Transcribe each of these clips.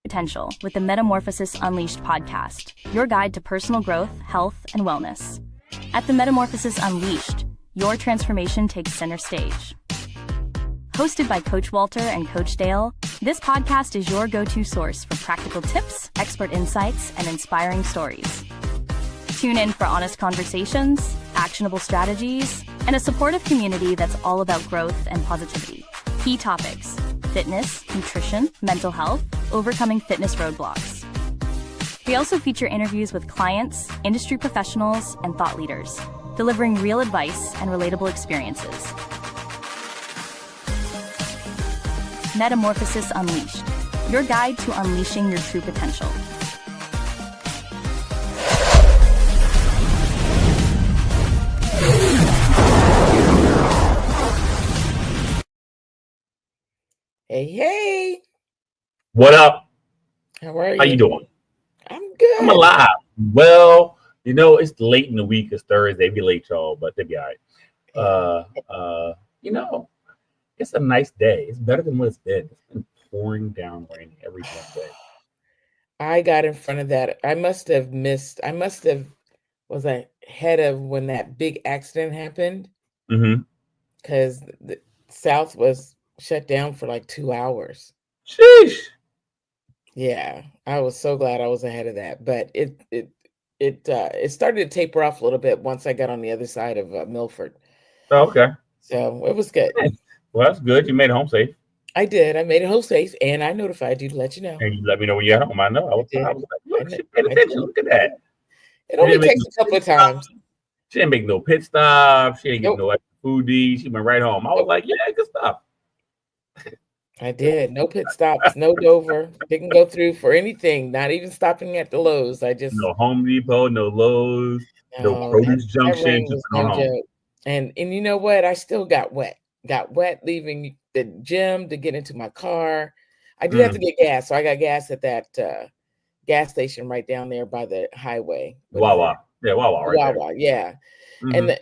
potential with the Metamorphosis Unleashed podcast, your guide to personal growth, health, and wellness. At the Metamorphosis Unleashed, your transformation takes center stage. Hosted by Coach Walter and Coach Dale, this podcast is your go-to source for practical tips, expert insights, and inspiring stories. Tune in for honest conversations, actionable strategies, and a supportive community that's all about growth and positivity. Key topics: fitness, nutrition, mental health, overcoming fitness roadblocks. We also feature interviews with clients, industry professionals, and thought leaders, delivering real advice and relatable experiences. Metamorphosis Unleashed, your guide to unleashing your true potential. Hey. What up? How are you? How you doing? I'm good. I'm alive. Well, it's late in the week. It's Thursday. Be late, y'all, but they'll be all right. It's a nice day. It's better than what it's been. It's been pouring down rain every day. I got in front of that. I must have was ahead of when that big accident happened. Mm-hmm. Because the South was shut down for like 2 hours. Sheesh. Yeah, I was so glad I was ahead of that. But it started to taper off a little bit once I got on the other side of Milford. Oh, okay. So it was good. Well, that's good. You made it home safe. I did. I made it home safe, and I notified you to let you know. And you let me know when you're at home. I know. I was like, look, she paid attention. Look at that. It only takes a couple of times. She didn't make no pit stop. She didn't get no extra foodie. She went right home. I was like, yeah, good stuff. I did. No pit stops, no Dover. Didn't go through for anything, not even stopping at the Lowe's. No Home Depot, no Lowe's, no Produce Junction. Just no joke. And you know what? I still got wet. Got wet leaving the gym to get into my car. I did have to get gas, so I got gas at that gas station right down there by the highway. Wawa. Yeah, Wawa right Wawa, yeah. Mm-hmm. And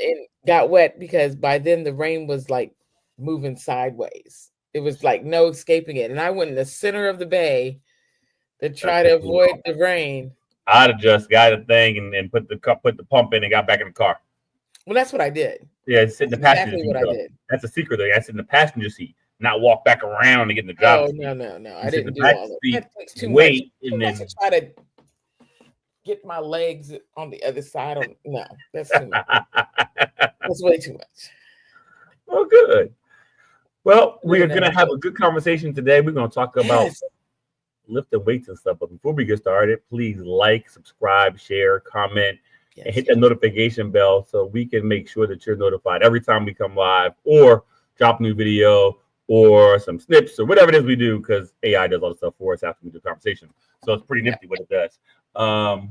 got wet because by then the rain was like moving sideways. It was like no escaping it. And I went in the center of the bay to try to avoid the rain. I'd have just got a thing and put the pump in and got back in the car. Well, that's what I did. Yeah, sit in the passenger seat. Exactly what I did. That's a secret though. I sit in the passenger seat, not walk back around and get in the driver's seat. No. I didn't do all of that. That takes too wait much. And then to try to get my legs on the other side. No, that's too much. That's way too much. Well, good. Well, we are going to have a good conversation today. We're going to talk about lifting weights and stuff. But before we get started, please like, subscribe, share, comment, and hit that notification bell so we can make sure that you're notified every time we come live or drop a new video or some snips or whatever it is we do, because AI does all the stuff for us after we do the conversation. So it's pretty nifty what it does. But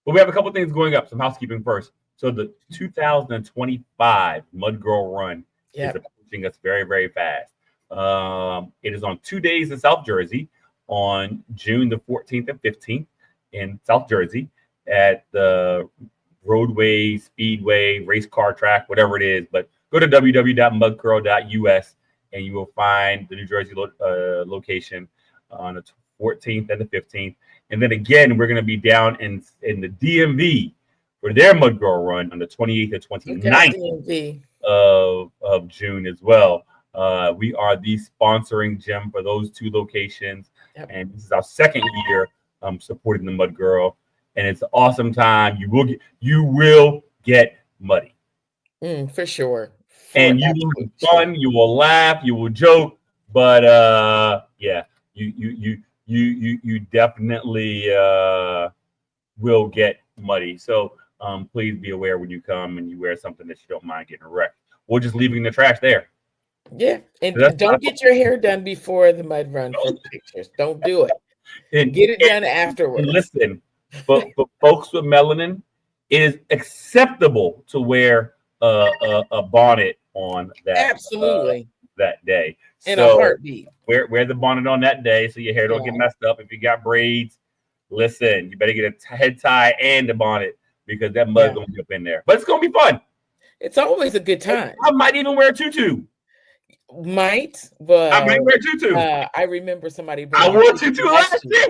we have a couple things going up. Some housekeeping first. So the 2025 Mud Girl Run is approaching us very, very fast. It is on 2 days in South Jersey on June the 14th and 15th in South Jersey at the Roadway, Speedway, race car track, whatever it is. But go to www.mudcurl.us and you will find the New Jersey location on the 14th and the 15th. And then again, we're going to be down in the DMV for their Mud Girl Run on the 28th and 29th of June as well. We are the sponsoring gym for those two locations. And this is our second year supporting the Mud Girl. And it's an awesome time. You will get muddy. For sure. And you will have fun, you will laugh, you will joke, but you definitely will get muddy. So please be aware when you come and you wear something that you don't mind getting wrecked or just leaving the trash there. Yeah, and don't get your hair done before the mud run for pictures. Don't do it. And get it done afterwards. And listen, but for folks with melanin, it is acceptable to wear a bonnet on that. Absolutely. That day. In a heartbeat. Wear the bonnet on that day so your hair don't get messed up. If you got braids, listen, you better get a head tie and the bonnet because that mud's gonna be up in there. But it's gonna be fun. It's always a good time. I might even wear a tutu. Might, I might but wear tutu. I remember somebody I bringing wore tutu last year.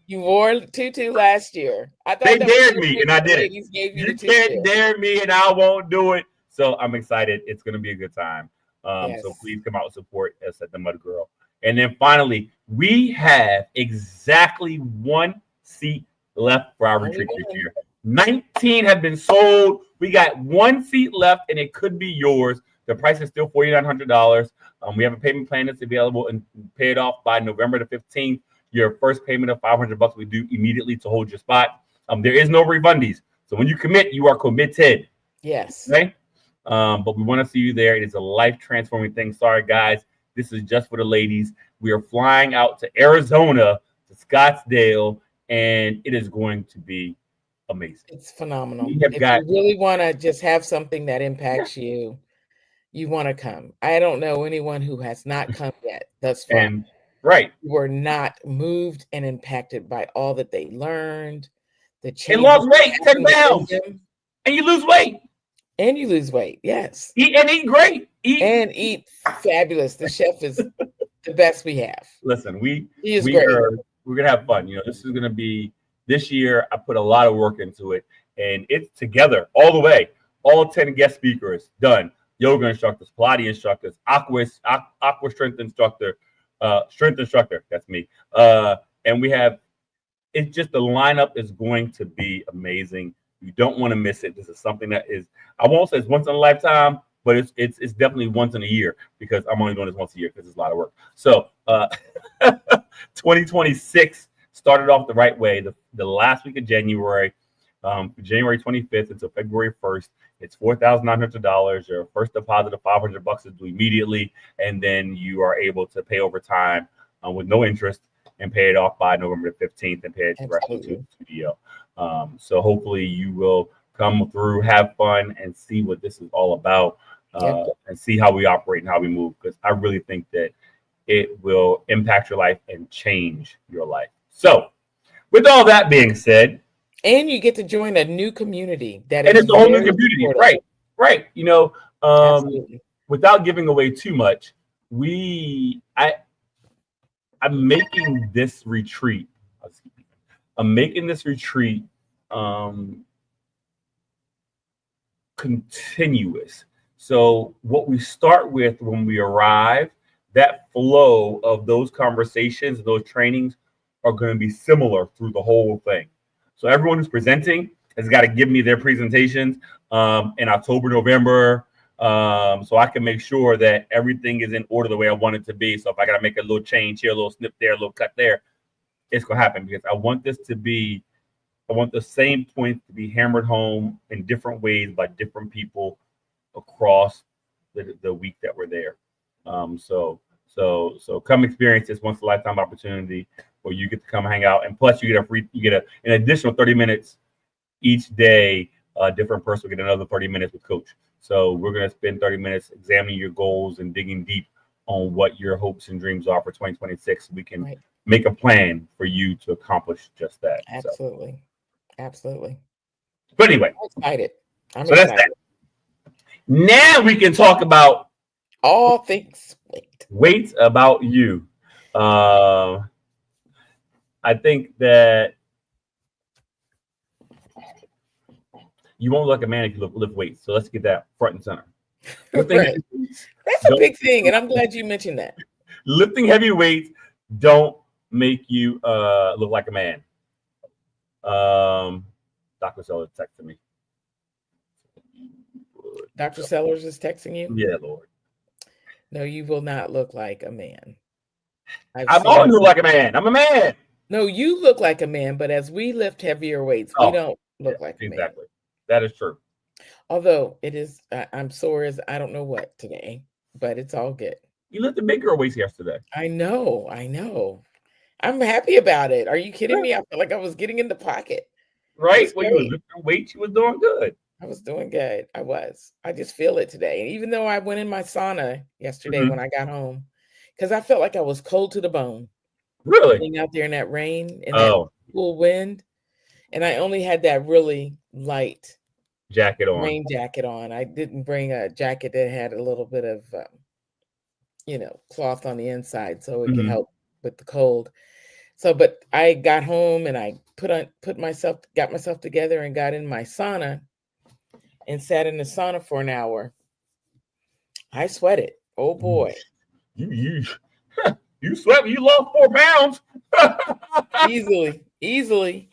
You wore tutu last year. I They thought that dared was me, and I did it. ladies gave you the You tutu. can't dare me, and I won't do it. So I'm excited. It's going to be a good time. Yes. So please come out and support us at the Mud Girl. And then finally, we have exactly 1 seat left for our retreat this year. 19 have been sold. We got 1 seat left, and it could be yours. The price is still $4,900. We have a payment plan that's available and pay it off by November the 15th. Your first payment of $500 we do immediately to hold your spot. There is no refundies. So when you commit, you are committed. Yes. Okay. But we want to see you there. It is a life transforming thing. Sorry, guys. This is just for the ladies. We are flying out to Arizona, to Scottsdale, and it is going to be amazing. It's phenomenal. If you really want to just have something that impacts you, you want to come. I don't know anyone who has not come yet thus far. And right. Were not moved and impacted by all that they learned. The change. And lost weight, 10 pounds. And you lose weight. And you lose weight. Yes. Eat great. Eat fabulous. The chef is the best we have. Listen, we're gonna have fun. This is gonna be this year. I put a lot of work into it, and it's together all the way. All 10 guest speakers done. Yoga instructors, Pilates instructors, aqua strength instructor, that's me. And we have, it's just, the lineup is going to be amazing. You don't want to miss it. This is something that is, I won't say it's once in a lifetime, but it's definitely once in a year, because I'm only doing this once a year because it's a lot of work. So 2026 started off the right way. The last week of January, January 25th until February 1st. It's $4,900. Your first deposit of $500 is due immediately, and then you are able to pay over time with no interest and pay it off by November the 15th and pay it directly to the studio. So hopefully you will come through, have fun, and see what this is all about, and see how we operate and how we move, because I really think that it will impact your life and change your life. So with all that being said, and you get to join a new community and it's a whole new community, supportive. Right. Without giving away too much, I'm making this retreat. Continuous. So what we start with when we arrive, that flow of those conversations, those trainings are going to be similar through the whole thing. So everyone who's presenting has got to give me their presentations in October, November, so I can make sure that everything is in order the way I want it to be. So if I got to make a little change here, a little snip there, a little cut there, it's going to happen, because I want the same points to be hammered home in different ways by different people across the week that we're there. So come experience this once in a lifetime opportunity where you get to come hang out, and plus you get an additional 30 minutes each day. A different person will get another 30 minutes with Coach. So we're going to spend 30 minutes examining your goals and digging deep on what your hopes and dreams are for 2026. We can make a plan for you to accomplish just that. Absolutely. Absolutely. But anyway, I'm excited. That's that. Now we can talk about all things weight about you. I think that you won't look like a man if you lift weights. So let's get that front and center. Right. That's a big thing, and I'm glad you mentioned that. Lifting heavy weights don't make you look like a man. Dr. Sellers texted me. Dr. Sellers is texting you? Yeah, Lord. No, you will not look like a man. I've always looked like a man. I'm a man. No, you look like a man, but as we lift heavier weights, we don't look like a man. Exactly. That is true. Although it is, I'm sore as I don't know what today, but it's all good. You lifted big girl weights yesterday. I know. I'm happy about it. Are you kidding me? I felt like I was getting in the pocket. Right? When you were lifting weights, you was doing good. I was doing good. I was. I just feel it today. And even though I went in my sauna yesterday when I got home, because I felt like I was cold to the bone. Really? Being out there in that rain and that cool wind. And I only had that really light jacket on. Rain jacket on. I didn't bring a jacket that had a little bit of cloth on the inside so it could Mhm. help with the cold. So, but I got home and I got myself together and got in my sauna and sat in the sauna for an hour. I sweated. Oh boy. You you sweat. You lost 4 pounds. Easily.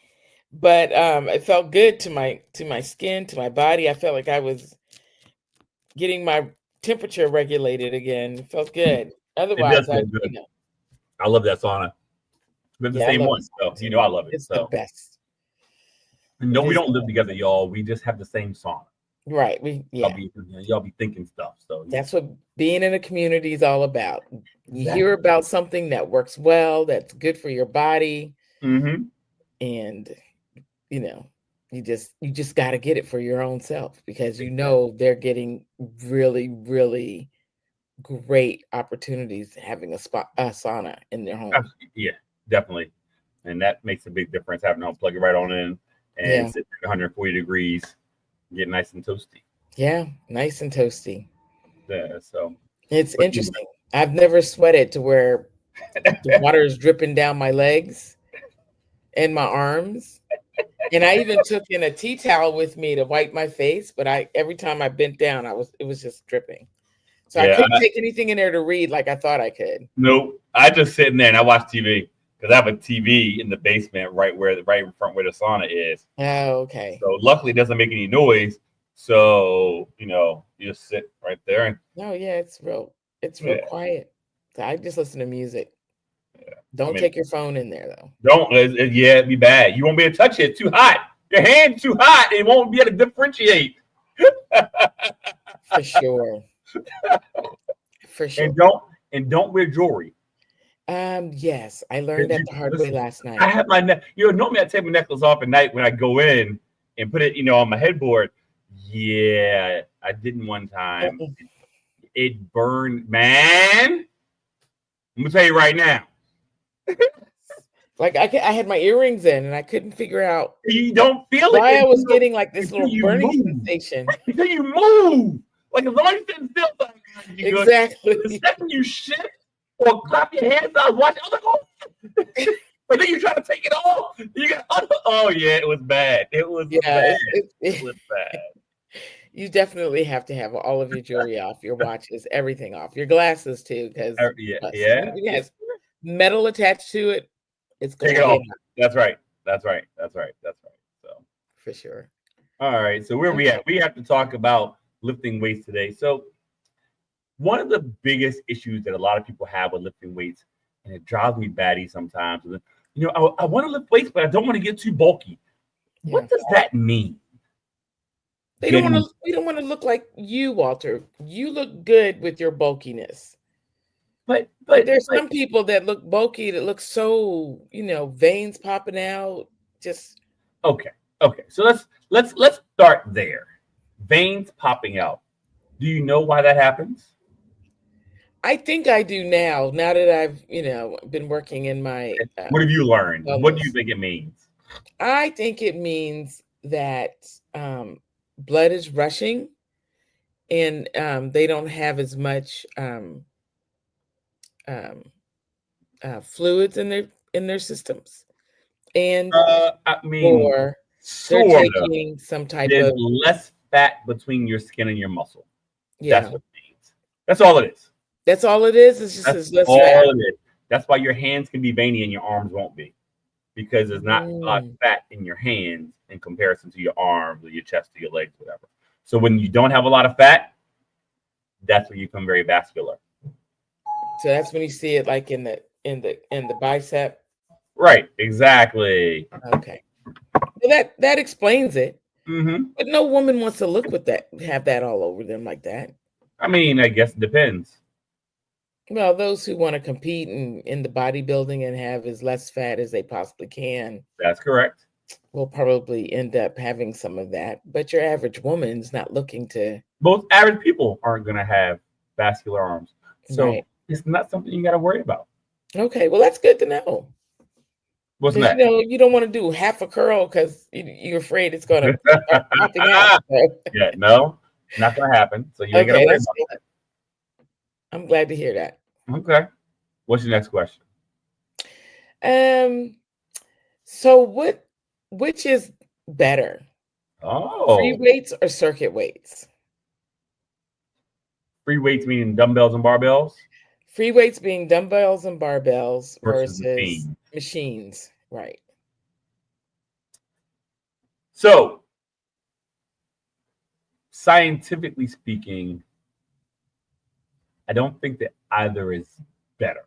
But it felt good to my skin, to my body. I felt like I was getting my temperature regulated again. It felt good. It does Otherwise, feel good. I love that sauna. We're the yeah, I same love one, the so sauna you too. know I love it. It's the So best. no, It we is don't live together, y'all. We just have the same sauna. right. Y'all be thinking stuff. So That's what being in a community is all about. You hear exactly. about something that works well, that's good for your body, Mm-hmm. and you know, you just got to get it for your own self because Exactly. they're getting really, really great opportunities having a sauna in their home. Yeah, definitely. And that makes a big difference having to plug it right on in and Yeah, sit at 140 degrees, get nice and toasty. yeah, nice and toasty. Yeah, so It's but interesting. I've never sweated to where the water is dripping down my legs and my arms. And I even took in a tea towel with me to wipe my face, but every time I bent down, it was just dripping. So I yeah, couldn't take anything in there to read like I thought I could. nope. I just sit in there and I watch TV because I have a TV in the basement right in front where the sauna is. Oh, okay. So luckily it doesn't make any noise. So, you just sit right there and No, yeah, it's real yeah. quiet. So I just listen to music. I Don't mean, take your phone in there though. don't yeah, it'd be bad. You won't be able to touch it. It's too hot. Your hand's too hot. It won't be able to differentiate. For sure. For and sure. don't wear jewelry. Yes, I learned that the hard way Listen, last I night. have my neck. Normally I take my necklace off at night when I go in and put it, on my headboard. Yeah, I didn't one time. Uh-uh. It burned, man. I'm gonna tell you right now. Like I had my earrings in and I couldn't figure out You don't feel it why I was getting like this until little you burning move. sensation. Until you move. Like as long as you're sitting still, sometimes you're good. The Exactly. second you shift or clap your hands out, watch. I was like, oh. But then you try to take it off. You got, oh yeah, it was bad. It was Yeah, bad. It was bad. you definitely have to have all of your jewelry off, your watches, everything off, your glasses too, because Yeah, anything that has metal attached to it, it's take gonna it get off. out That's right. That's right. That's right. That's right. So, for sure. all right. So where we Okay. at? We have to talk about lifting weights today. So one of the biggest issues that a lot of people have with lifting weights, and it drives me batty sometimes. Is, I want to lift weights, but I don't want to get too bulky. Yeah. What does that mean? We don't want to look like you, Walter. You look good with your bulkiness. But There's some people that look bulky that look so, veins popping out. Just okay. So let's start there. Veins popping out. Do you know why that happens? I think I do now that I've, been working in my What have you learned? What do you wellness. think it means? I think it means that blood is rushing and they don't have as much um, fluids in their systems, and I mean, or they're sort of. taking some type There's of less fat between your skin and your muscle. That's yeah. what it means. That's all it is. That's all it is. It's just That's it's less fat. all it is. That's why your hands can be veiny and your arms won't be, because there's not a lot of Mm. fat in your hands in comparison to your arms or your chest or your legs, whatever. So when you don't have a lot of fat, that's when you become very vascular. So that's when you see it like in the bicep. Right. Exactly. Okay, well, that explains it. Mm-hmm. But no woman wants to look with that, have that all over them like that. I mean, I guess it depends. Well, those who want to compete in the bodybuilding and have as less fat as they possibly can That's correct. will probably end up having some of that. But your average woman's not looking to. Most average people aren't going to have vascular arms. So Right. it's not something you got to worry about. Okay, well, that's good to know. What's Because next? you don't want to do half a curl because you're afraid it's going to start popping out. So. Yeah, no, not going to happen. So you ain't got to Okay, worry that's about good. I'm glad to hear that. Okay. What's your next question? So which is better? Free Oh, weights or circuit weights? free weights meaning dumbbells and barbells Free weights being dumbbells and barbells versus versus machine. machines, right? So, scientifically speaking, I don't think that either is better.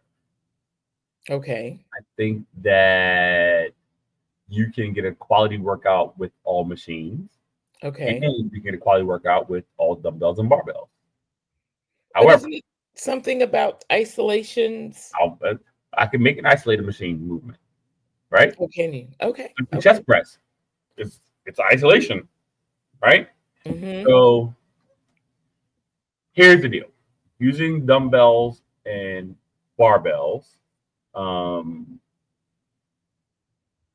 Okay. I think that you can get a quality workout with all machines, and Okay. you can get a quality workout with all dumbbells and barbells. But However, isn't it something about isolations? I'll, I can make an isolated machine movement, right? Oh, can you? Okay. Like the Okay. chest press, it's isolation, right? Mm-hmm. So here's the deal: using dumbbells and barbells, um,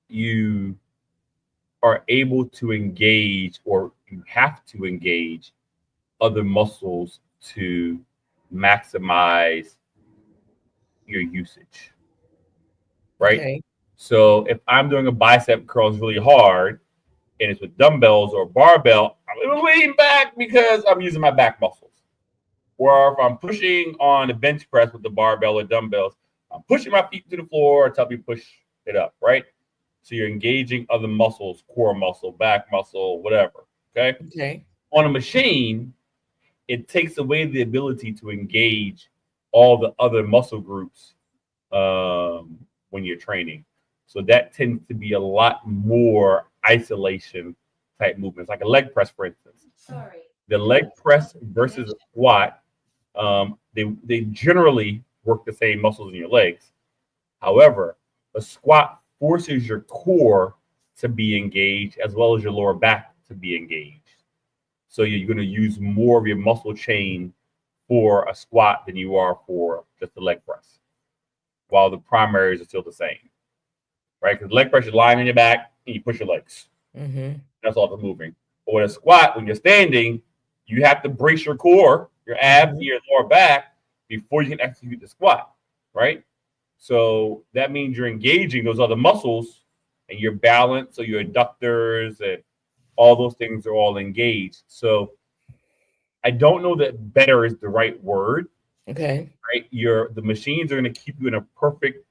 you are able to engage, or you have to engage other muscles to maximize your usage, right? Okay. So if I'm doing a bicep curls really hard and it's with dumbbells or barbell, I'm leaning back because I'm using my back muscles. Or if I'm pushing on the bench press with the barbell or dumbbells, I'm pushing my feet to the floor to help me push it up, right? So you're engaging other muscles, core muscle, back muscle, whatever. Okay. Okay. On a machine, it takes away the ability to engage all the other muscle groups when you're training. So that tends to be a lot more isolation type movements, like a leg press, for instance. Sorry. The leg press versus a squat, they generally work the same muscles in your legs. However, a squat forces your core to be engaged as well as your lower back to be engaged. So you're going to use more of your muscle chain for a squat than you are for just the leg press, while the primaries are still the same, right? Because leg press, you're lying on your back and you push your legs. Mm-hmm. That's all that's moving. But with a squat, when you're standing, you have to brace your core, your abs, and your lower back before you can execute the squat, right? So that means you're engaging those other muscles and your balance, so your adductors and all those things are all engaged. So I don't know that better is the right word, Okay. right? The machines are going to keep you in a perfect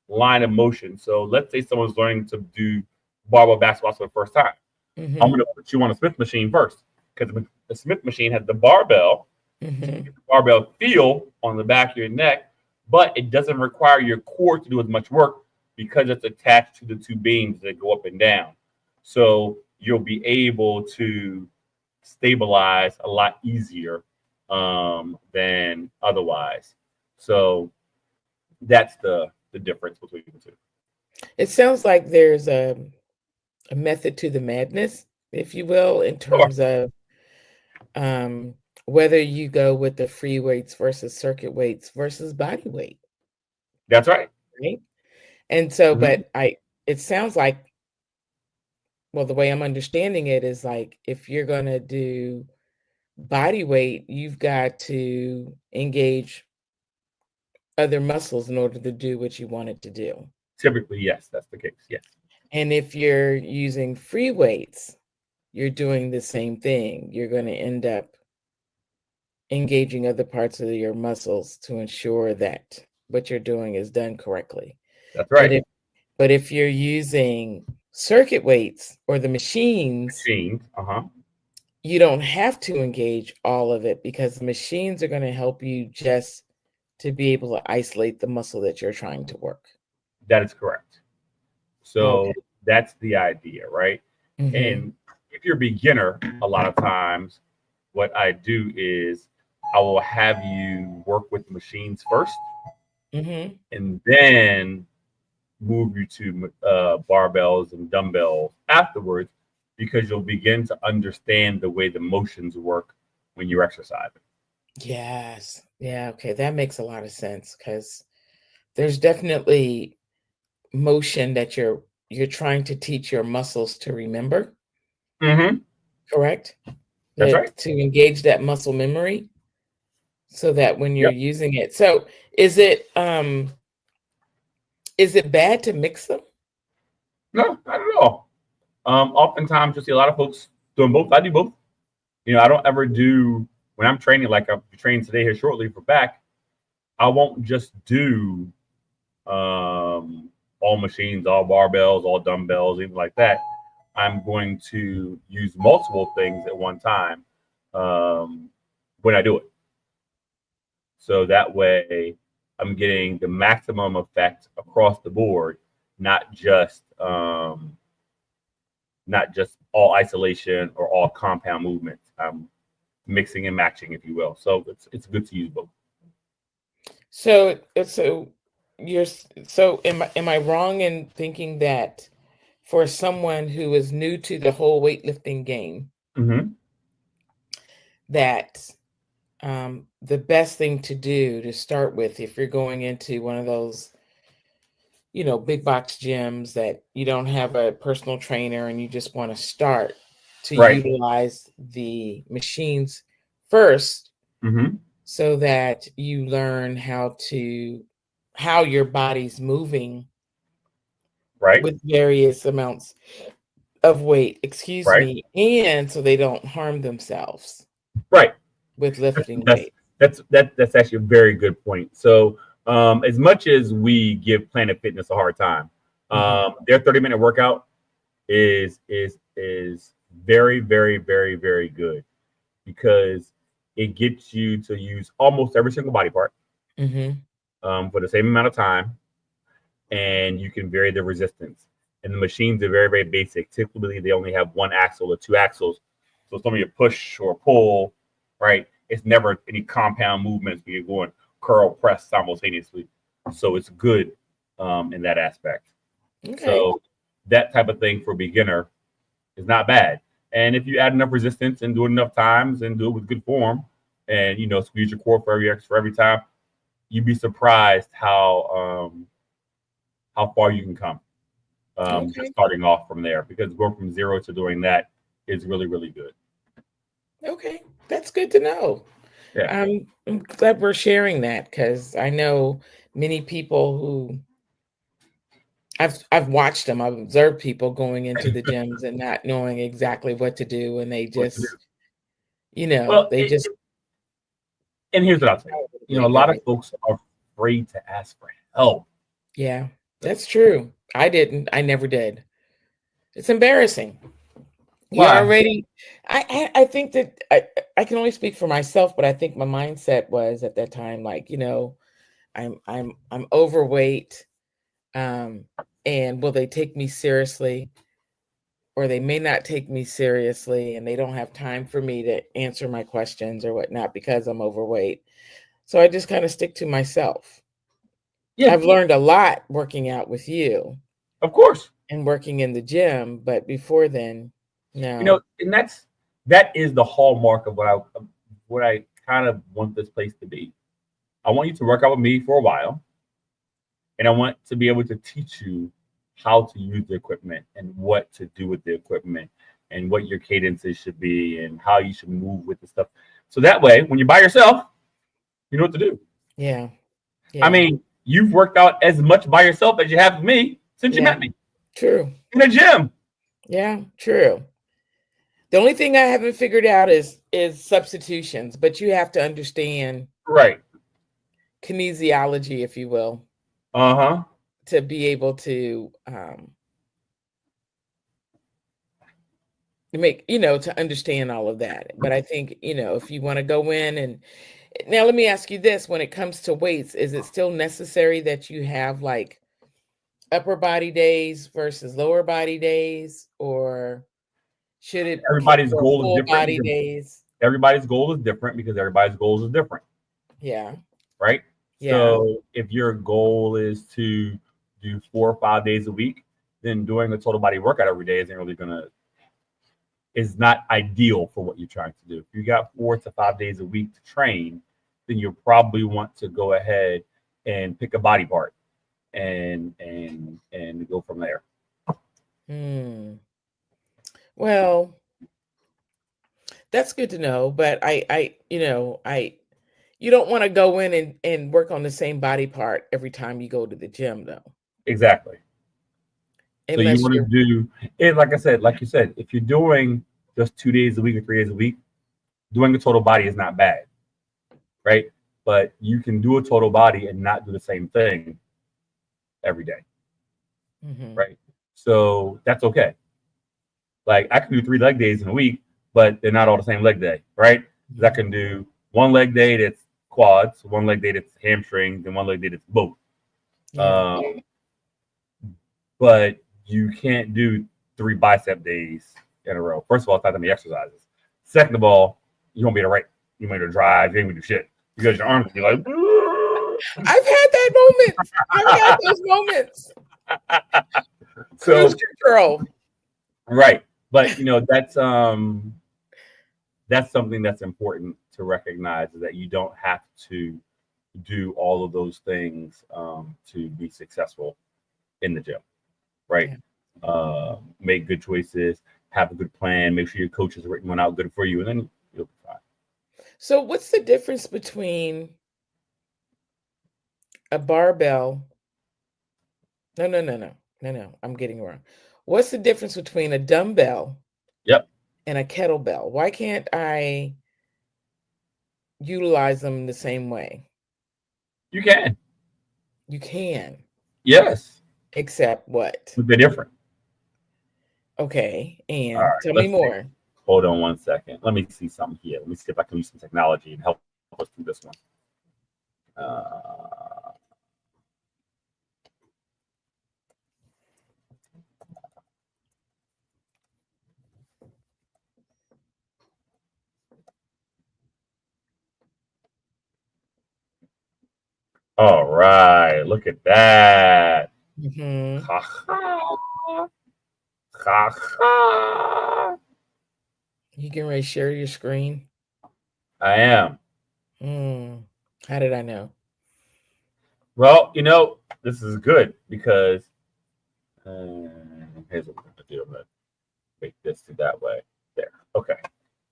line of motion. So let's say someone's learning to do barbell back squats for the first time. I'm Mm-hmm. going to put you on a Smith machine first, because the Smith machine has the barbell, Mm-hmm. the barbell feel on the back of your neck, but it doesn't require your core to do as much work because it's attached to the two beams that go up and down. So you'll be able to stabilize a lot easier than otherwise. So that's the difference between the two. It sounds like there's a method to the madness, if you will, in Sure. terms of um, whether you go with the free weights versus circuit weights versus body weight, That's right. right? And so, Mhm. it sounds like, well, the way I'm understanding it is like if you're going to do body weight, you've got to engage other muscles in order to do what you want it to do. Typically, yes, that's the case. Yes. And if you're using free weights, you're doing the same thing. You're going to end up engaging other parts of your muscles to ensure that what you're doing is done correctly. That's But right. if you're using circuit weights or the machines, Machines. Uh-huh. you don't have to engage all of it because the machines are going to help you just to be able to isolate the muscle that you're trying to work. That is correct. So Okay. that's the idea, right? Mm-hmm. And if you're a beginner, a lot of times what I do is I will have you work with machines first Mm-hmm. and then move you to barbells and dumbbells afterwards, because you'll begin to understand the way the motions work when you're exercising. Yes. Yeah. Okay. That makes a lot of sense because there's definitely motion that you're trying to teach your muscles to remember, Mm-hmm. correct? That's right. To engage that muscle memory. so that when you're Yep. using it. So is it bad to mix them? No, not at all. Oftentimes you'll see a lot of folks doing both. I do both. I don't ever do when I'm training, like I'm training today here shortly for back, I won't just do all machines, all barbells, all dumbbells, even like that. I'm going to use multiple things at one time when I do it. So that way I'm getting the maximum effect across the board, not just all isolation or all compound movements. I'm mixing and matching, if you will. So it's good to use both. So am I wrong in thinking that for someone who is new to the whole weightlifting game, Mm-hmm. that the best thing to do to start with, if you're going into one of those, big box gyms that you don't have a personal trainer and you just want to start to Right. utilize the machines first, Mm-hmm. so that you learn how your body's moving Right. with various amounts of weight, Right. and so they don't harm themselves Right. with lifting That's weight. that's actually a very good point. So as much as we give Planet Fitness a hard time, their 30-minute workout is very, very, very, very good because it gets you to use almost every single body part for the same amount of time, and you can vary the resistance. And the machines are very, very basic. Typically, they only have one axle or two axles. So some of your push or pull, right? It's never any compound movements where you're going curl, press simultaneously. So it's good in that aspect. Okay. So that type of thing for a beginner is not bad. And if you add enough resistance and do it enough times and do it with good form, and squeeze your core for every time, you'd be surprised how far you can come. Just starting off from there, because going from zero to doing that is really, really good. Okay, that's good to know. Yeah. I'm glad we're sharing that, because I know many people who I've watched them. I've observed people going into the gyms and not knowing exactly what to do, and they What to do. just, Well, they just. and here's what I'll say. A lot of folks are afraid to ask for help. Yeah, that's true. I never did. It's embarrassing. You Why? already, I think that I can only speak for myself, but I think my mindset was at that time, like, I'm overweight, and will they take me seriously, or they may not take me seriously, and they don't have time for me to answer my questions or whatnot because I'm overweight. So I just kind of stick to myself. Yeah. I've learned a lot working out with you. Of course. And working in the gym, but before then, no. And that is the hallmark of what I kind of want this place to be. I want you to work out with me for a while, and I want to be able to teach you how to use the equipment and what to do with the equipment and what your cadences should be and how you should move with the stuff. So that way, when you're by yourself, you know what to do. Yeah. I mean, you've worked out as much by yourself as you have with me since you met me. True. In a gym. Yeah, true. The only thing I haven't figured out is substitutions, but you have to understand Right. kinesiology, if you will, to be able to make, to understand all of that. But I think, if you want to go in and now, let me ask you this: when it comes to weights, is it still necessary that you have like upper body days versus lower body days, or should it everybody's for goal full is different? body days? Everybody's goal is different because everybody's goals is different. Yeah. Right. Yeah. So if your goal is to do 4 or 5 days a week, then doing a total body workout every day is not ideal for what you're trying to do. If you got 4 to 5 days a week to train, then you'll probably want to go ahead and pick a body part and go from there. Well, that's good to know, but I You don't want to go in and work on the same body part every time you go to the gym, though. Exactly. So you Unless want to you're do it, like I said, like you said, if you're doing just 2 days a week or 3 days a week, doing a total body is not bad, right? But you can do a total body and not do the same thing every day, Mhm. right? So that's okay. Like I can do 3 leg days in a week, but they're not all the same leg day, right? 'Cause I can do one leg day that's quads, one leg day that's hamstrings, and one leg day that's both. Yeah. But you can't do 3 bicep days in a row. First of all, it's not that many exercises. Second of all, you won't be able to write. You won't be able to drive. You ain't gonna do shit because your arms will be like. I've had that moment. I've had those moments. So Cruise control. right, but that's something that's important to recognize is that you don't have to do all of those things to be successful in the gym, right? Yeah. Make good choices, have a good plan, make sure your coach has written one out good for you, and then you'll be fine. So what's the difference between a barbell? No. I'm getting it wrong. What's the difference between a dumbbell Yep, and a kettlebell? Why can't I utilize them the same way? you can. You can, Yes, except what? but they're different. Okay, All and right, tell me let's see. more. Hold on one second. Let me see something here. Let me see if I can use some technology and help us through this one. Uh, all right, look at that. Hmm. Ha ha. Ha ha. You can ready to share your screen? I am. How did I know? Well, this is good because here's what we're going to do. I'm going to make this to that way. There. Okay.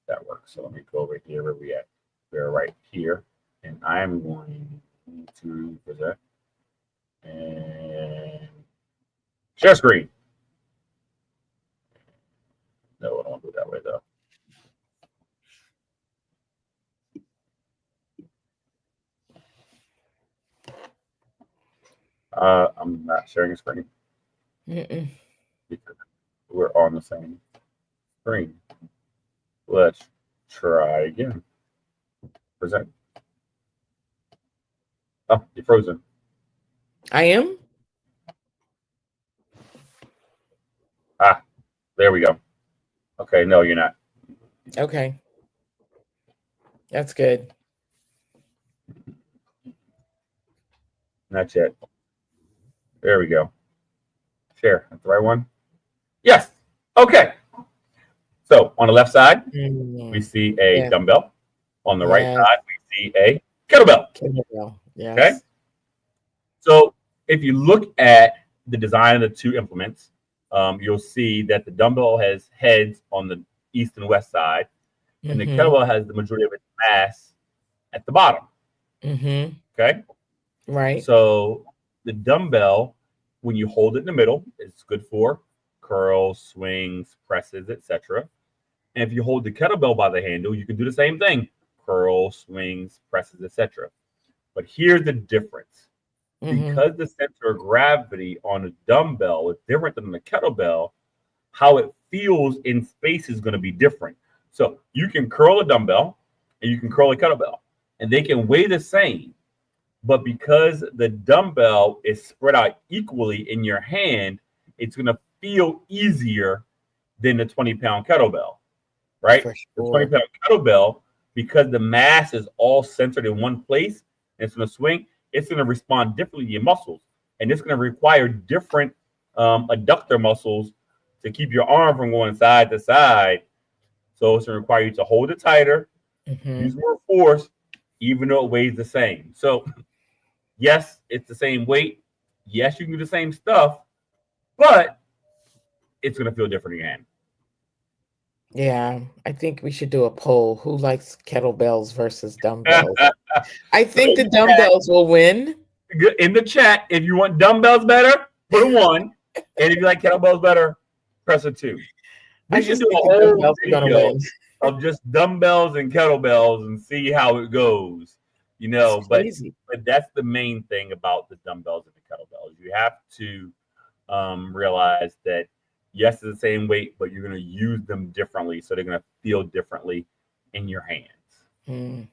That works. So let me go over here where we at. We're right here. And I'm going to present and share screen. No, I don't want to do it that way though. I'm not sharing a screen Mm-mm. because we're on the same screen. Let's try again. Present. Oh, you're frozen. I am? Ah, there we go. Okay, no, you're not. Okay. That's good. Not yet. There we go. Share. That's the right one. Yes. Okay. So on the left side, we see a Yeah. dumbbell. On the right Yes. side, we see a kettlebell. Kettlebell. Yes. Okay. So if you look at the design of the two implements, you'll see that the dumbbell has heads on the east and west side, and the kettlebell has the majority of its mass at the bottom. Mm-hmm. Okay. Right. So the dumbbell, when you hold it in the middle, it's good for curls, swings, presses, etc. And if you hold the kettlebell by the handle, you can do the same thing: curls, swings, presses, etc. But here's the difference: because the center of gravity on a dumbbell is different than the kettlebell, how it feels in space is going to be different. So you can curl a dumbbell and you can curl a kettlebell, and they can weigh the same. But because the dumbbell is spread out equally in your hand, it's going to feel easier than the 20-pound kettlebell, right? For The sure. 20-pound kettlebell, because the mass is all centered in one place and it's going to swing, it's going to respond differently to your muscles. And it's going to require different adductor muscles to keep your arm from going side to side. So it's going to require you to hold it tighter, use more force, even though it weighs the same. So yes, it's the same weight. Yes, you can do the same stuff, but it's going to feel different again. Yeah, I think we should do a poll. Who likes kettlebells versus dumbbells? I think the dumbbells will win. In the chat, if you want dumbbells better, put a 1. And if you like kettlebells better, press a 2. We I should just do a think the whole dumbbells are going to video win. of just dumbbells and kettlebells and see how it goes. It's But crazy. that's the main thing about the dumbbells and the kettlebells. You have to realize that yes, it's the same weight, but you're going to use them differently, so they're going to feel differently in your hands. Does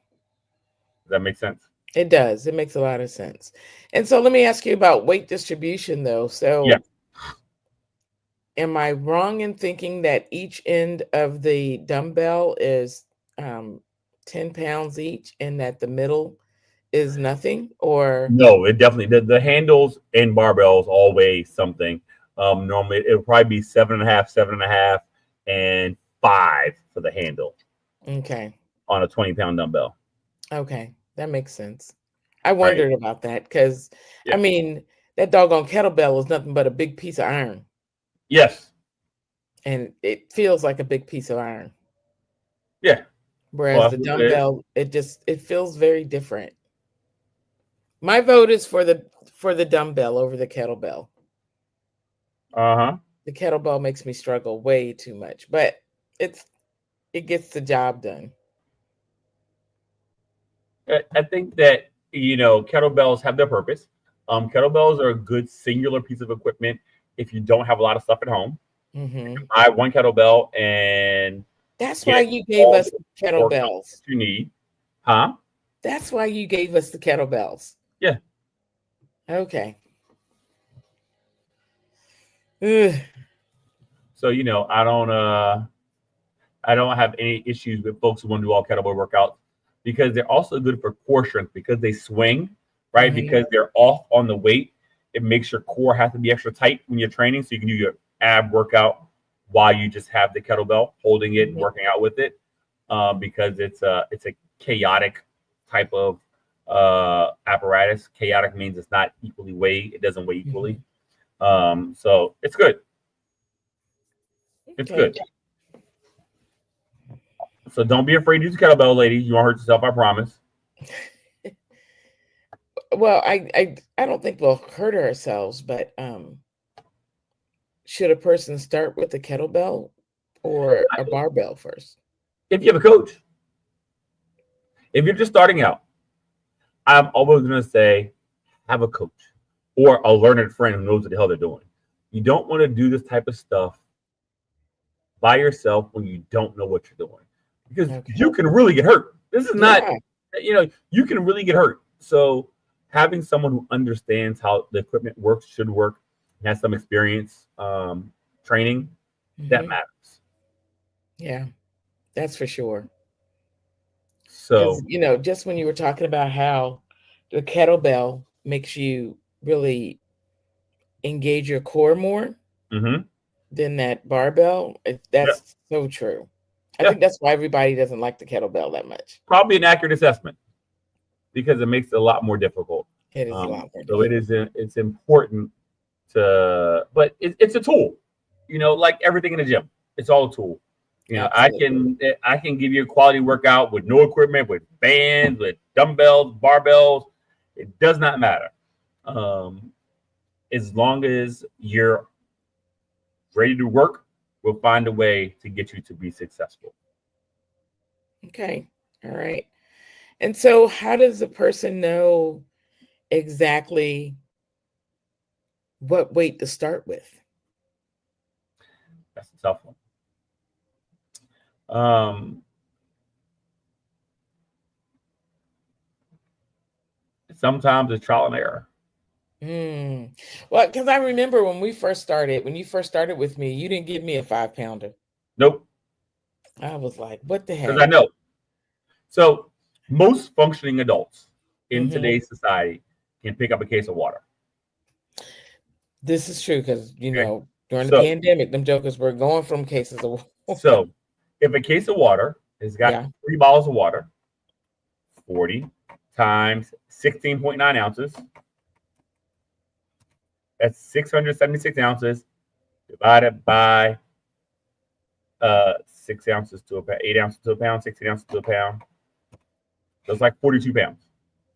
that make sense? It does. It makes a lot of sense. And so let me ask you about weight distribution, though. So Yeah. am I wrong in thinking that each end of the dumbbell is 10 pounds each and that the middle is nothing? Or No, it definitely the handles and barbells all weigh something. Normally it'll probably be 7.5, 7.5, and 5 for the handle. Okay. On a 20-pound dumbbell. Okay, that makes sense. I wondered about that because, Yeah. I mean, that doggone kettlebell is nothing but a big piece of iron. Yes. And it feels like a big piece of iron. Yeah. Whereas the dumbbell, it feels very different. My vote is for the dumbbell over the kettlebell. The kettlebell makes me struggle way too much, but it gets the job done. I think that kettlebells have their purpose. Kettlebells are a good singular piece of equipment if you don't have a lot of stuff at home. You can buy one kettlebell and that's why you gave us the kettlebells. You need, huh? That's why you gave us the kettlebells. Yeah. Okay. Ugh. So I don't have any issues with folks who want to do all kettlebell workouts because they're also good for core strength because they swing, right? Because they're off on the weight. It makes your core have to be extra tight when you're training, so you can do your ab workout while you just have the kettlebell, holding it and working out with it, because it's a chaotic type of apparatus. Chaotic means it's not equally weighed; it doesn't weigh equally. So it's good. It's good. So don't be afraid to use kettlebell, ladies. You won't hurt yourself, I promise. Well, I don't think we'll hurt ourselves, but should a person start with a kettlebell or a barbell first? If you have a coach. If you're just starting out, I'm always going to say have a coach or a learned friend who knows what the hell they're doing. You don't want to do this type of stuff by yourself when you don't know what you're doing, because you can really get hurt. This is not, you can really get hurt. So having someone who understands how the equipment works, should work, and has some experience training, that matters. Yeah, that's for sure. So, just when you were talking about how the kettlebell makes you really engage your core more than that barbell, that's so true. I think that's why everybody doesn't like the kettlebell that much. Probably an accurate assessment because it makes it a lot more difficult. It is a lot more difficult. So it's important to, but it's a tool, like everything in the gym. It's all a tool. I can give you a quality workout with no equipment, with bands, with dumbbells, barbells. It does not matter. As long as you're ready to work, we'll find a way to get you to be successful. Okay. All right. And so how does a person know exactly what weight to start with? That's a tough one. Sometimes it's trial and error. Well, because I remember when you first started with me, you didn't give me a 5-pounder. Nope. I was like, what the heck? Because I know. So most functioning adults in today's society can pick up a case of water. This is true because, during the pandemic, them jokers were going from cases of water. So if a case of water has got 3 bottles of water, 40 times 16.9 ounces, that's 676 ounces divided by 6 ounces to a pound, 8 ounces to a pound, 16 ounces to a pound. So it's like 42 pounds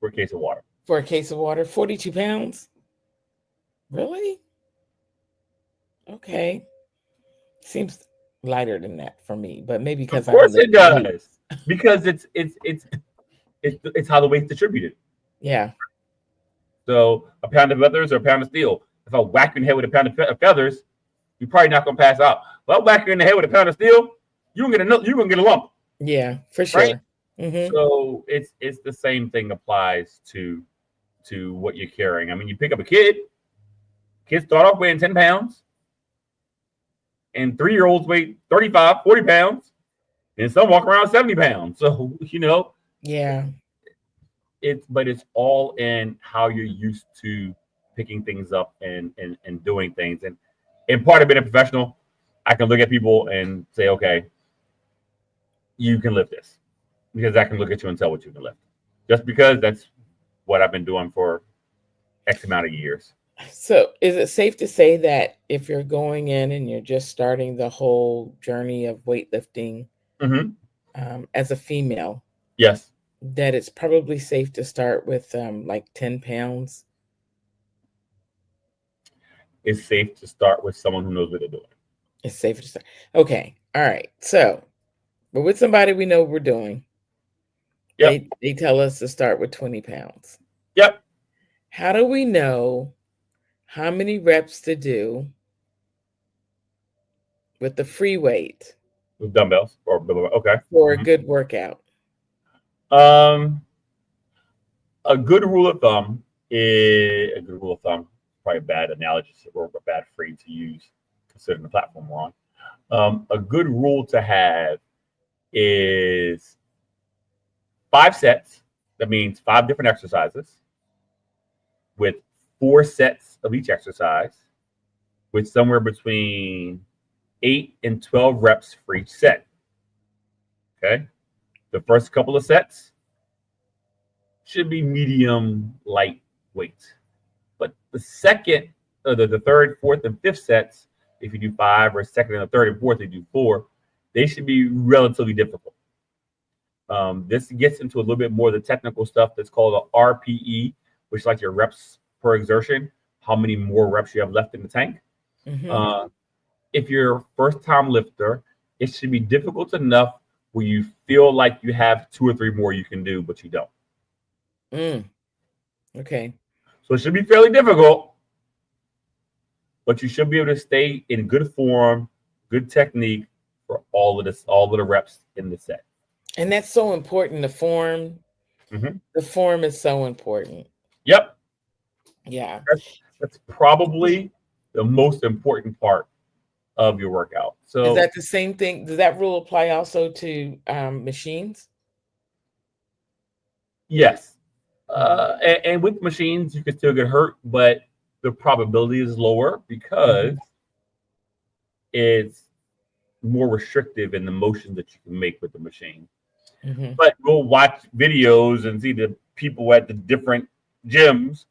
for a case of water. For a case of water, 42 pounds? Really? Okay. Seems lighter than that for me, but maybe because Of course it does. Because it's how the weight's distributed. Yeah. So a pound of feathers or a pound of steel. If I whack you in the head with a pound of feathers, you're probably not gonna pass out. If I whack you in the head with a pound of steel, you're gonna get a lump. Yeah, for sure. Right? Mm-hmm. So it's the same thing applies to what you're carrying. I mean, you pick up a kid, kids start off weighing 10 pounds, and 3-year-olds weigh 35, 40 pounds, and some walk around 70 pounds. So, Yeah. But it's all in how you're used to picking things up and doing things. And part of being a professional, I can look at people and say, okay, you can lift this, because I can look at you and tell what you can lift, just because that's what I've been doing for X amount of years. So is it safe to say that if you're going in and you're just starting the whole journey of weightlifting as a female, Yes, that it's probably safe to start with like 10 pounds? it's safe to start with someone who knows what they're doing. It's safe to start. Okay. All right. So we're with somebody we know we're doing. Yep. They tell us to start with 20 pounds. Yep. How do we know how many reps to do with the free weight With dumbbells okay. for a good workout? A good rule of thumb, probably a bad analogy or a bad phrase to use considering the platform we're on. A good rule to have is 5 sets. That means 5 different exercises with 4 sets of each exercise, with somewhere between 8 and 12 reps for each set. Okay. The first couple of sets should be medium light weight, but the second, the third, fourth, and fifth sets, if you do 5, or second and the third and fourth, you do 4, they should be relatively difficult. This gets into a little bit more of the technical stuff that's called a RPE, which is like your reps per exertion, how many more reps you have left in the tank. If you're a first-time lifter, it should be difficult enough where you feel like you have 2 or 3 more you can do, but you don't. Okay. So it should be fairly difficult, but you should be able to stay in good form, good technique for all of the reps in the set. And that's so important. The form. The form is so important. Yep. Yeah. That's probably the most important part of your workout. So is that the same thing? Does that rule apply also to machines? Yes. And with machines, you can still get hurt, but the probability is lower because it's more restrictive in the motion that you can make with the machine. But we'll watch videos and see the people at the different gyms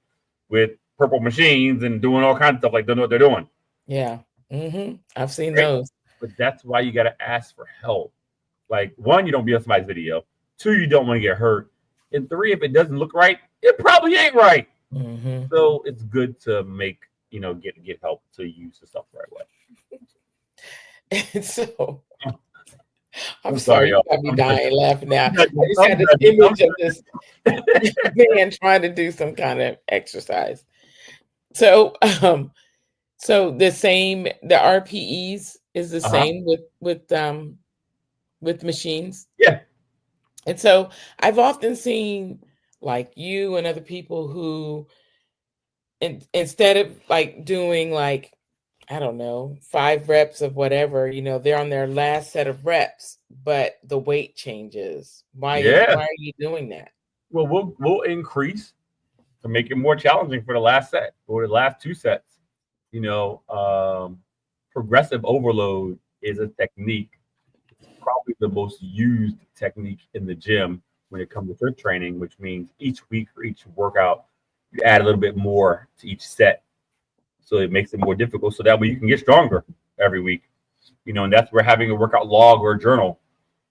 with purple machines and doing all kinds of stuff, like they know what they're doing. Yeah. I've seen those. But that's why you got to ask for help. Like, 1, you don't be on somebody's video. 2, you don't want to get hurt. And 3, if it doesn't look right, it probably ain't right. So it's good to get help to use the stuff the right way. And so I'm sorry, you got me dying laughing now. I just I'm had this image of this man trying to do some kind of exercise. So so the RPEs is the same with machines? Yeah. And so I've often seen like you and other people who instead of like doing like, I don't know, 5 reps of whatever, they're on their last set of reps, but the weight changes. Why are you doing that? Well, we'll increase to make it more challenging for the last set or the last 2 sets. Progressive overload is a technique. It's probably the most used technique in the gym when it comes to strength training, which means each week or each workout, you add a little bit more to each set. So it makes it more difficult. So that way you can get stronger every week. And that's where having a workout log or a journal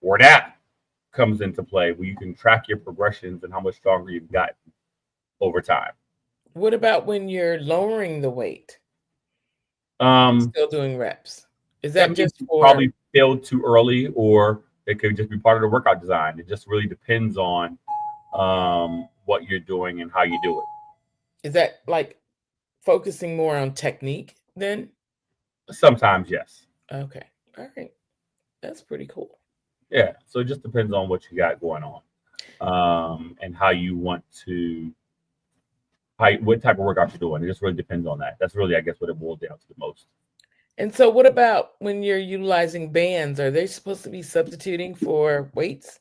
or an app comes into play, where you can track your progressions and how much stronger you've gotten over time. What about when you're lowering the weight? Still doing reps. Is that just for probably failed too early, or it could just be part of the workout design? It just really depends on what you're doing and how you do it. Is that like focusing more on technique then? Sometimes, yes. Okay. All right. That's pretty cool. Yeah. So it just depends on what you got going on, and how you want to, what type of workout you're doing. It just really depends on that. That's really, I guess, what it boils down to the most. And so what about when you're utilizing bands? Are they supposed to be substituting for weights?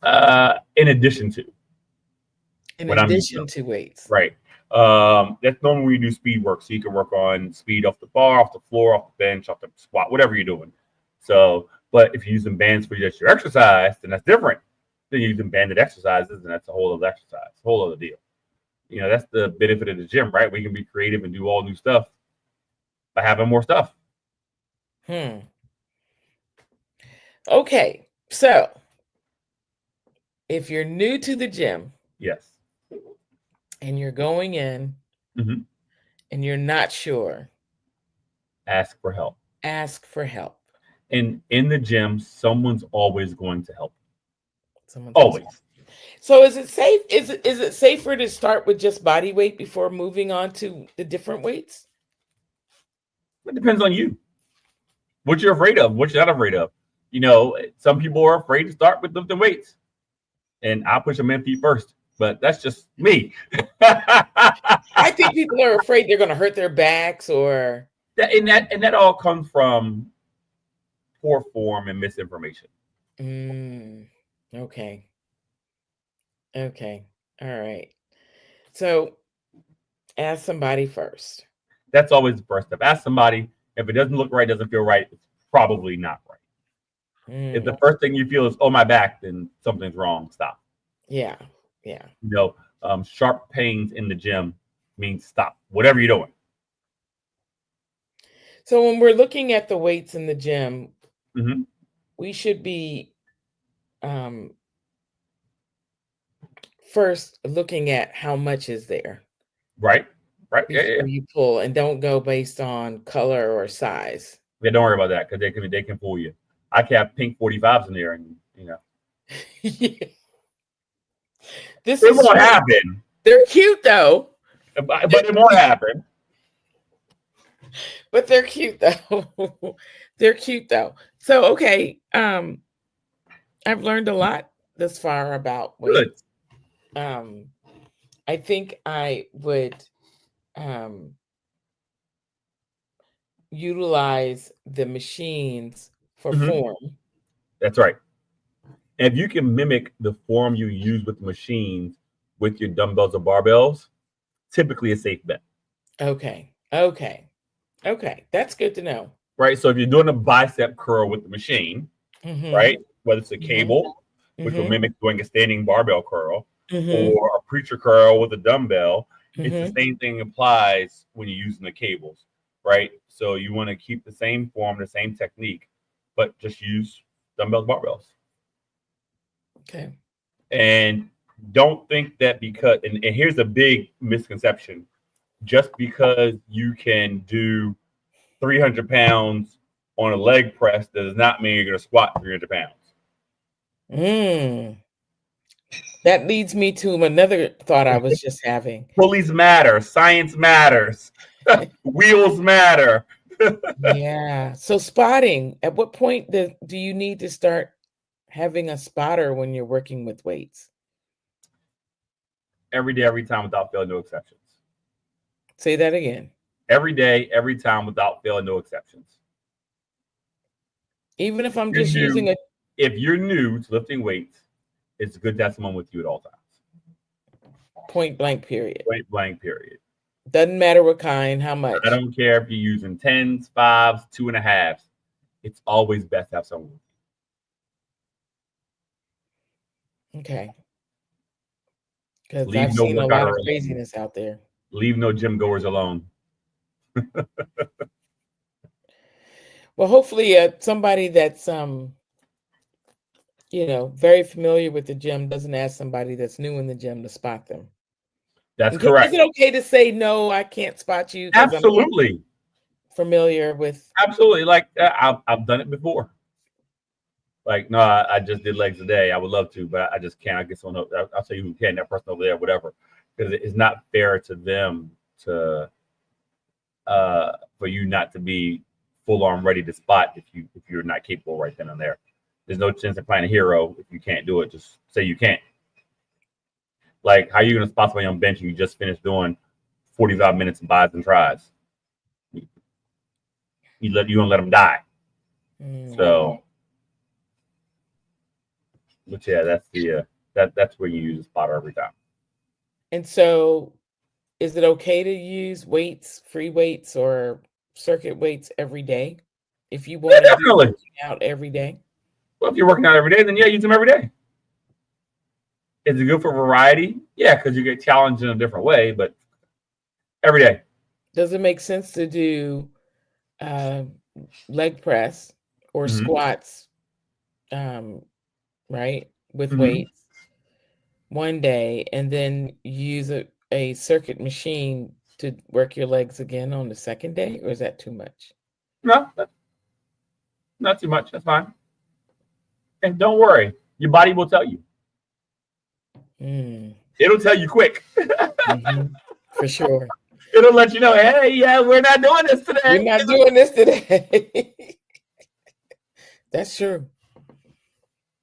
In addition to. In addition to weights. Right. That's normally when you do speed work. So you can work on speed off the bar, off the floor, off the bench, off the squat, whatever you're doing. So, but if you're using bands for just your exercise, then that's different. Then you're using banded exercises, and that's a whole other exercise, a whole other deal. That's the benefit of the gym, right? We can be creative and do all new stuff by having more stuff. Okay. So if you're new to the gym, yes, and you're going in and you're not sure, ask for help. Ask for help. And in the gym, someone's always going to help. Always. So is it safe? Is it safer to start with just body weight before moving on to the different weights? It depends on you. What you're afraid of, what you're not afraid of. Some people are afraid to start with lifting weights, and I push them in feet first. But that's just me. I think people are afraid they're going to hurt their backs, or that all comes from poor form and misinformation. Okay. All right. So ask somebody first. That's always the first step. Ask somebody. If it doesn't look right, doesn't feel right, it's probably not right. If the first thing you feel is, oh, my back, then something's wrong. Stop. Yeah. Sharp pains in the gym means stop. Whatever you're doing. So when we're looking at the weights in the gym, we should be first looking at how much is there. Right. Before you pull, and don't go based on color or size. Yeah, don't worry about that, because they can fool you. I can have pink 45s in there, and yeah. It won't happen. They're cute though. But it won't happen. But they're cute though. They're cute though. So okay. I've learned a lot thus far about weights. I think I would utilize the machines for form. That's right. If you can mimic the form you use with the machines with your dumbbells or barbells, typically a safe bet. Okay. That's good to know. Right. So if you're doing a bicep curl with the machine, right, whether it's a cable, which will mimic doing a standing barbell curl, or a preacher curl with a dumbbell, it's the same thing applies when you're using the cables, right? So you want to keep the same form, the same technique, but just use dumbbells, barbells. Okay. And don't think that because, and here's a big misconception, just because you can do 300 pounds on a leg press does not mean you're going to squat 300 pounds. That leads me to another thought I was just having. Pulleys matter. Science matters. Wheels matter. Yeah. So spotting, at what point do you need to start having a spotter when you're working with weights? Every day, every time, without fail, no exceptions. Say that again. Every day, every time, without fail, no exceptions. Even if I'm just using if you're new to lifting weights, it's good to have someone with you at all times. Point blank period. Point blank period. Doesn't matter what kind, how much. I don't care if you're using 10s, 5s, 2.5s. It's always best to have someone with you. Okay. Because I've seen a lot of craziness out there. Leave no gym goers alone. Well, hopefully, somebody that's very familiar with the gym doesn't ask somebody that's new in the gym to spot them. That's Is correct. it okay to say no? I can't spot you because I'm not Absolutely. familiar with. Absolutely. Like I've done it before. Like, no, I just did legs today. I would love to, but I just can't. I guess I'll tell you who can, that person over there, whatever. Because it's not fair to them to for you not to be full on ready to spot if you're not capable right then and there. There's no sense in playing a hero if you can't do it. Just say you can't. Like, how are you gonna spot somebody on bench and you just finished doing 45 minutes of buys and tries? You gonna let them die. So, but yeah, that's the that's where you use a spotter every time. And so, is it okay to use weights, free weights, or circuit weights every day if you want to be Definitely. working out every day? Well, if you're working out every day, then yeah, use them every day. Is it good for variety? Yeah, because you get challenged in a different way, but every day. Does it make sense to do leg press or squats, right, with weights one day, and then use a circuit machine to work your legs again on the second day, or is that too much? No, not too much. That's fine. And don't worry, your body will tell you. It'll tell you quick. For sure. It'll let you know, hey, yeah, we're not doing this today. We're not doing this today. That's true.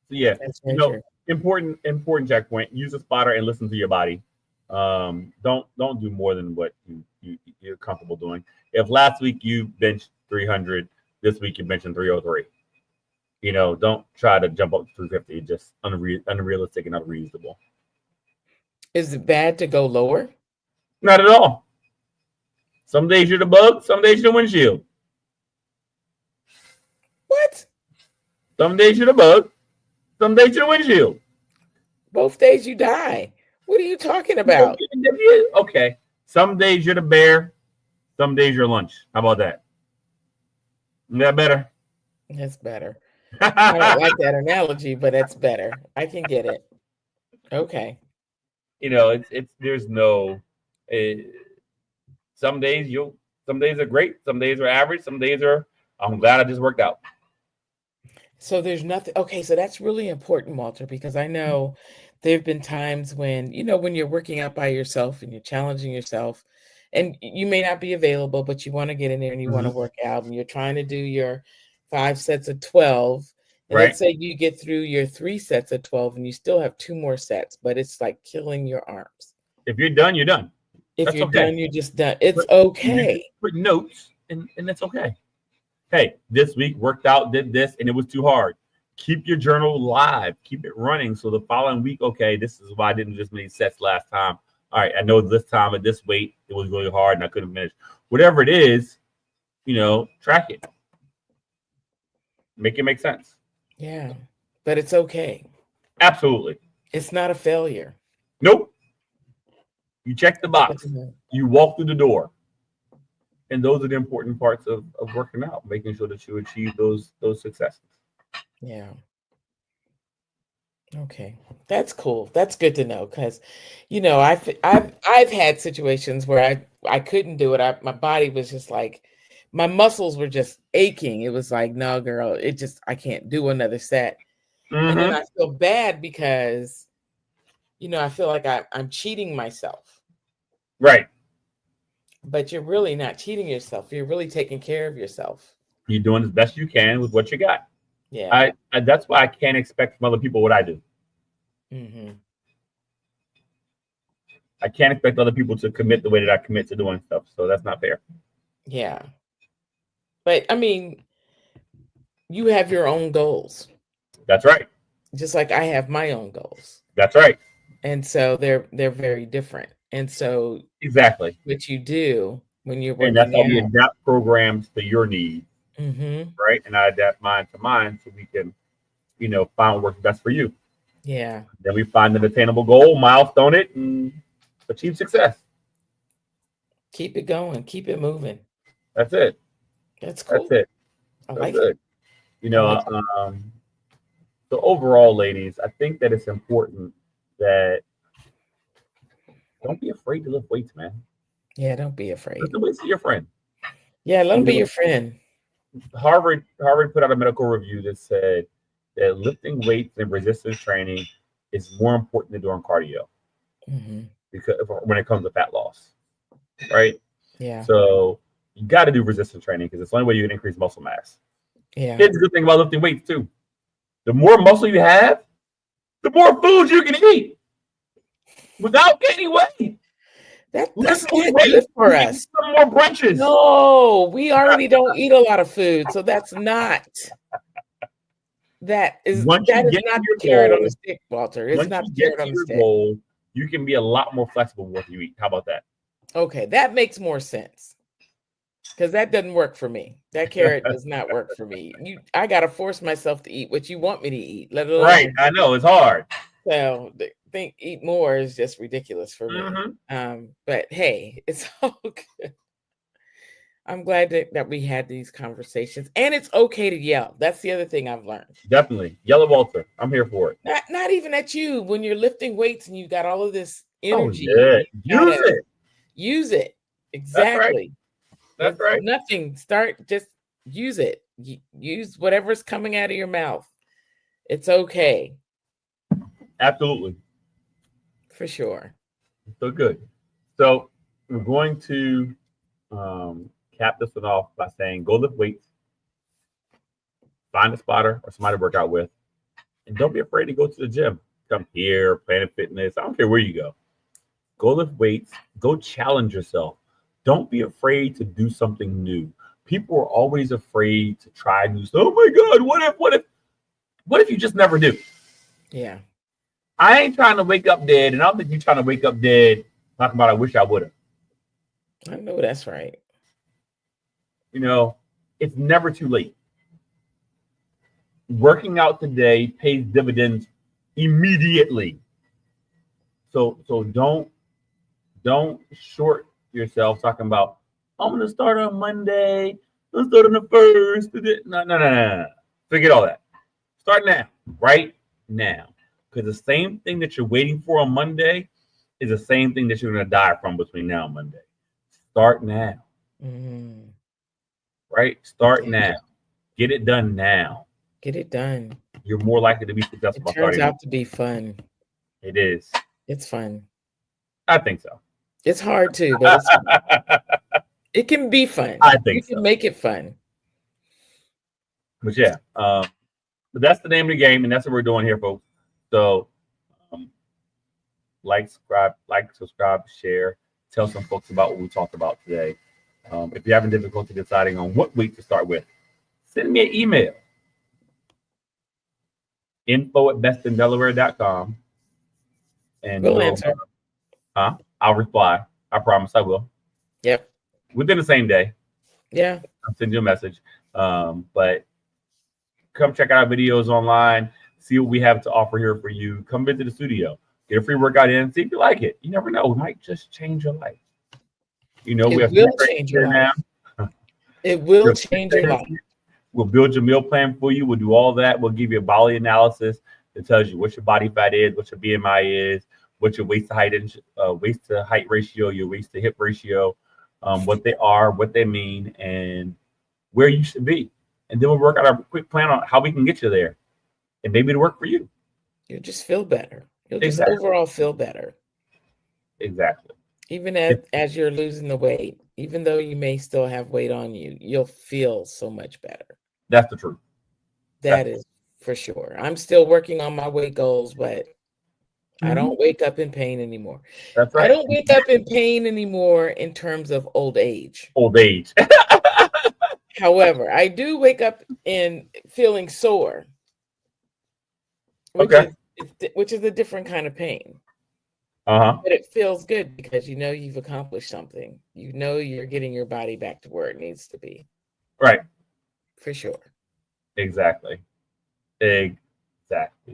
Yeah, that's true. Important checkpoint. Use a spotter and listen to your body. Don't do more than what you're comfortable doing. If last week you benched 300, this week you're benching 303. Don't try to jump up to 350. It's just unrealistic and unreasonable. Is it bad to go lower? Not at all. Some days you're the bug, some days you're the windshield. What? Some days you're the bug, some days you're the windshield. Both days you die. What are you talking about? Okay. Some days you're the bear, some days you're lunch. How about that? Is that better? That's better. I don't like that analogy, but that's better. I can get it. Okay. There's no. Some days are great, some days are average, some days are. I'm glad I just worked out. So there's nothing. Okay, so that's really important, Walter, because I know there have been times when when you're working out by yourself and you're challenging yourself, and you may not be available, but you want to get in there and you want to work out, and you're trying to do your 5 sets of 12. And right. Let's say you get through your 3 sets of 12 and you still have 2 more sets, but it's like killing your arms. If you're done, you're done. If you're done, you're just done. It's okay. Put notes, and that's okay. Hey, this week worked out, did this, and it was too hard. Keep your journal live. Keep it running. So the following week, okay, this is why I didn't do this many sets last time. All right, I know this time at this weight, it was really hard and I couldn't finish. Whatever it is, track it. Make it make sense. Yeah, but it's okay. Absolutely. It's not a failure. Nope. You check the box. You walk through the door. And those are the important parts of working out, making sure that you achieve those successes. Yeah. Okay. That's cool. That's good to know, because I've had situations where I couldn't do it. My body was just like, my muscles were just aching. It was like, no, girl, I can't do another set. And then I feel bad because I feel like I'm cheating myself. Right. But you're really not cheating yourself. You're really taking care of yourself. You're doing as best you can with what you got. Yeah. That's why I can't expect from other people what I do. I can't expect other people to commit the way that I commit to doing stuff. So that's not fair. Yeah. But I mean, you have your own goals. That's right. Just like I have my own goals. That's right. And so they're very different. And so exactly what you do when you're working, and that's how we adapt programs to your needs, right? And I adapt mine to mine so we can, find what works best for you. Yeah. Then we find an attainable goal, milestone it, and achieve success. Keep it going. Keep it moving. That's it. That's cool. That's it. I So like good. it. You I know, like it. so overall, ladies, I think that it's important that don't be afraid to lift weights, man. Yeah, don't be afraid. Lift the weights to your friend. Yeah, let You them be know, your friend. Harvard put out a medical review that said that lifting weights and resistance training is more important than doing cardio Hmm. because when it comes to fat loss, right? Yeah, So you got to do resistance training because it's the only way you can increase muscle mass. yeah. Here's the good thing about lifting weights too: the more muscle you have, the more food you can eat without gaining weight. That's Lifting not good weights, for you can eat us. some more brunches. No, we already don't eat a lot of food, so that's not. That is Once you that is get to not the your carrot on the goal, stick, Walter. It's once not you the get carrot to on the your stick. goal, you can be a lot more flexible with what you eat. How about that? Okay, that makes more sense because that doesn't work for me. That carrot does not work for me. I gotta force myself to eat what you want me to eat, let Right. alone I know it's hard. so think eat more is just ridiculous for me. Mm-hmm. But hey, it's all good. I'm glad that we had these conversations, and it's okay to yell. That's the other thing I've learned. Definitely. Yellow Walter. I'm here for it. Not even at you when you're lifting weights and you got all of this Oh, energy and yeah. you Use gotta it. use it. That's right. Exactly. That's It's right. nothing. Start just use it. Use whatever's coming out of your mouth. It's okay Absolutely. for sure. So good. So we're going to cap this one off by saying go lift weights, find a spotter or somebody to work out with, and don't be afraid to go to the gym. Come here, Planet Fitness. I don't care where you go. Go lift weights. Go challenge yourself. Don't be afraid to do something new. People are always afraid to try new stuff. Oh my God, what if you just never do? Yeah. I ain't trying to wake up dead, and I don't think you're trying to wake up dead talking about I wish I would have. I know that's right. You know, it's never too late. Working out today pays dividends immediately. So don't short yourself talking about I'm gonna start on Monday. Let's start on the first. No. Forget all that. Start now, right now. Because the same thing that you're waiting for on Monday is the same thing that you're gonna die from between now and Monday. Start now. Mm, Right? Start yeah. now. Get it done now. Get it done. You're more likely to be It successful by turns starting now. out to be fun. It is. It's fun. I think so. It's hard too, but it's fun. It can be fun. I You think can so. make it fun. But yeah, but that's the name of the game, and that's what we're doing here, folks. So, subscribe, share, tell some folks about what we talked about today. If you're having difficulty deciding on what weight to start with, send me an email. info@bestindelaware.com, and We'll answer. I'll reply. I promise I will. Yep. Within the same day. Yeah. I'll send you a message. But come check out our videos online. See what we have to offer here for you. Come visit the studio. Get a free workout in. See if you like it. You never know. It might just change your life. You know, we It have will change your life. now. It will change your life. We'll build your meal plan for you. We'll do all that. We'll give you a body analysis that tells you what your body fat is, what your BMI is, what your waist to height ratio, your waist to hip ratio, what they are, what they mean, and where you should be. And then we'll work out a quick plan on how we can get you there. And maybe it'll work for you. You'll just feel better. You'll just Exactly. overall feel better. Exactly. Even as you're losing the weight, even though you may still have weight on you, you'll feel so much better. That's the truth. That is for sure. I'm still working on my weight goals, but I don't wake up in pain anymore. That's right. I don't wake up in pain anymore in terms of old age. Old age. However, I do wake up in feeling sore, which is a different kind of pain. Uh-huh. But it feels good because you know you've accomplished something. You know you're getting your body back to where it needs to be. Right. For sure. Exactly.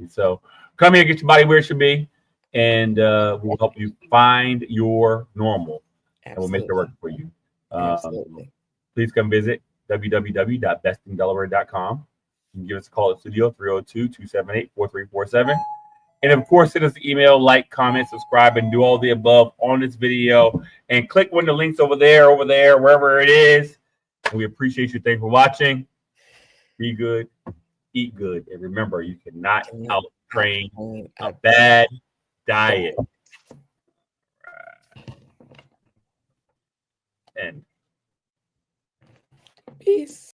So come here, get your body where it should be, and we'll help you find your normal. Absolutely. And we'll make it work for you. Absolutely. Please come visit www.bestingdelaware.com. You can give us a call at studio 302-278-4347. And of course, send us an email, like, comment, subscribe, and do all the above on this video. And click one of the links over there, wherever it is. And we appreciate you. Thanks for watching. Be good, eat good. And remember, you cannot out-train a bad diet. And peace.